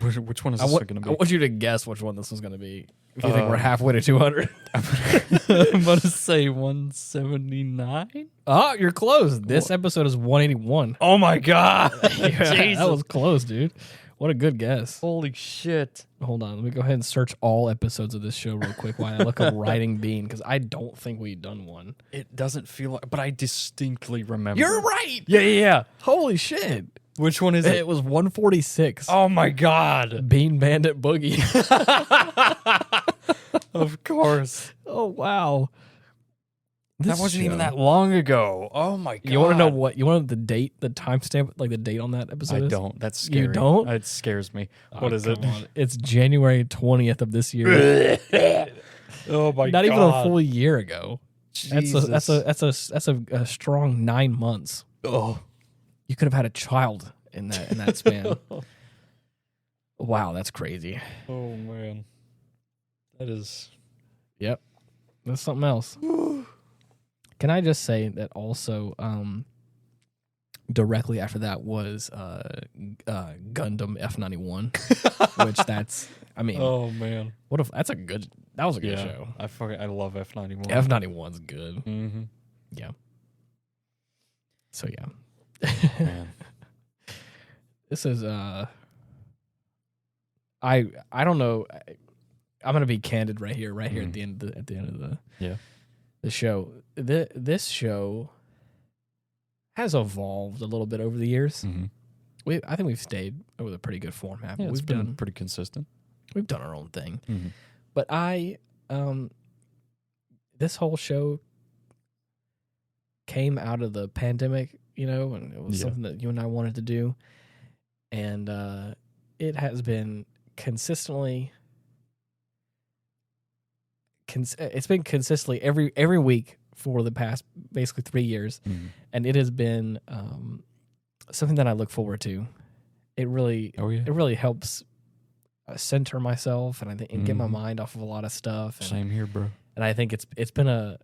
Which one is this going to be? I want you to guess which one this was going to be. If you think we're halfway to 200. I'm going to say 179. Oh, you're close. This episode is 181. Oh, my God. Yeah, that was close, dude. What a good guess. Holy shit. Hold on. Let me go ahead and search all episodes of this show real quick while I look up Riding Bean, because I don't think we've done one. It doesn't feel like, but I distinctly remember. You're right. Yeah. Holy shit. Which one is it? It was 146. Oh, my God. Bean Bandit Boogie. Of course. Oh, wow. That wasn't even that long ago. Oh, my God. You want to know what? You want the date, the timestamp, like the date on that episode? I don't. That's scary. You don't? It scares me. What is it? It's January 20th of this year. Oh, my God. Not even a full year ago. That's a strong 9 months. Oh, You could have had a child in that span. Wow, that's crazy. oh man, that is. Yep, that's something else. Can I just say that also? Directly after that was Gundam F91, which that's. I mean, Oh man, what if that was a good show. I love F91. F91's good. Mm-hmm. Yeah. So yeah. Man. This is I don't know. I'm gonna be candid right here at the end of the show. This show has evolved a little bit over the years. Mm-hmm. I think we've stayed with a pretty good format. Yeah, We've been pretty consistent. We've done our own thing. Mm-hmm. But this whole show came out of the pandemic, and it was something that you and I wanted to do. And it has been consistently every week for the past basically 3 years. Mm-hmm. And it has been something that I look forward to. It really helps center myself and get my mind off of a lot of stuff. And, Same here, bro. And I think it's been a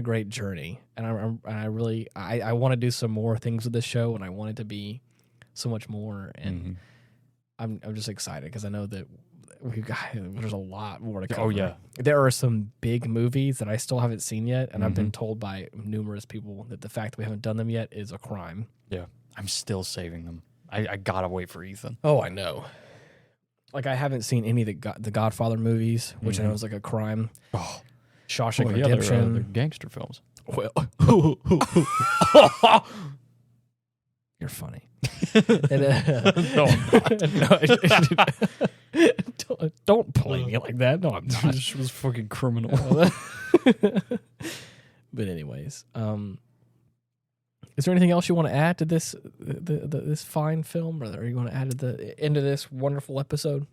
great journey. And I want to do some more things with this show, and I want it to be so much more. And I'm just excited because I know that there's a lot more to cover. Oh yeah, there are some big movies that I still haven't seen yet, and I've been told by numerous people that the fact that we haven't done them yet is a crime. Yeah, I'm still saving them. I gotta wait for Ethan. Oh, I know. Like I haven't seen any of the Godfather movies, which I know is like a crime. Oh, Shawshank Redemption. They're gangster films. Well, you're funny. No, I'm not. Don't play me like that. No, I'm not. This was fucking criminal. But anyways, is there anything else you want to add to this this fine film, or you want to add to the end of this wonderful episode?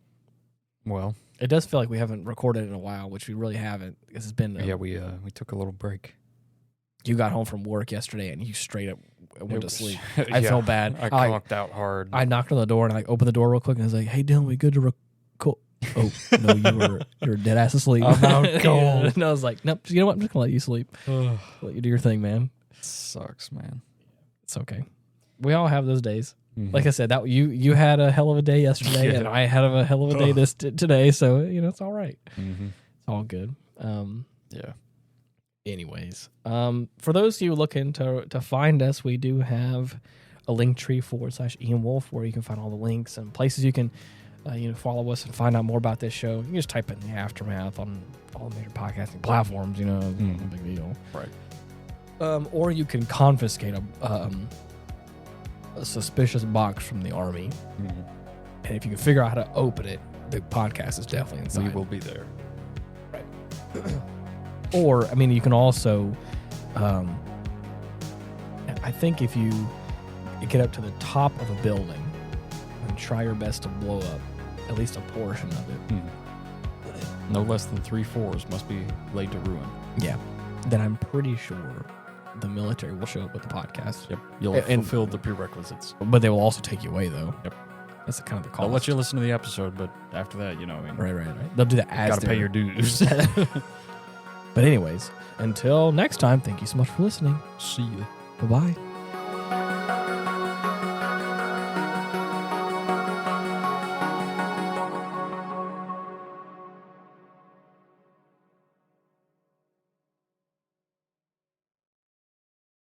Well, it does feel like we haven't recorded in a while, which we really haven't. Because it's been we took a little break. You got home from work yesterday and you straight up went to sleep. I felt bad. I conked out hard. I knocked on the door and I opened the door real quick and I was like, "Hey, Dylan, we good to record?" Oh no, you're dead ass asleep. I'm out cold. And I was like, "Nope, you know what? I'm just gonna let you sleep. Let you do your thing, man." It sucks, man. It's okay. We all have those days. Mm-hmm. Like I said, that you had a hell of a day yesterday, and I had a hell of a day today. So it's all right. Mm-hmm. It's all good. Yeah. Anyways, for those of you looking to find us, we do have a Linktree /Ian Wolf where you can find all the links and places you can follow us and find out more about this show. You can just type in the Aftermath on all the major podcasting platforms. No big deal. Right. Or you can confiscate a suspicious box from the army, and if you can figure out how to open it, the podcast is definitely inside. We will be there. Right. Or, I mean, you can also, I think if you get up to the top of a building and try your best to blow up at least a portion of it. No less than 3 floors must be laid to ruin. Yeah. Then I'm pretty sure the military will show up with the podcast. Yep. You'll have fulfilled the prerequisites. But they will also take you away, though. Yep. That's the kind of the cost. They'll let you listen to the episode, but after that, Right. They'll do that as gotta pay your dues. But anyways, until next time, thank you so much for listening. See you. Bye-bye.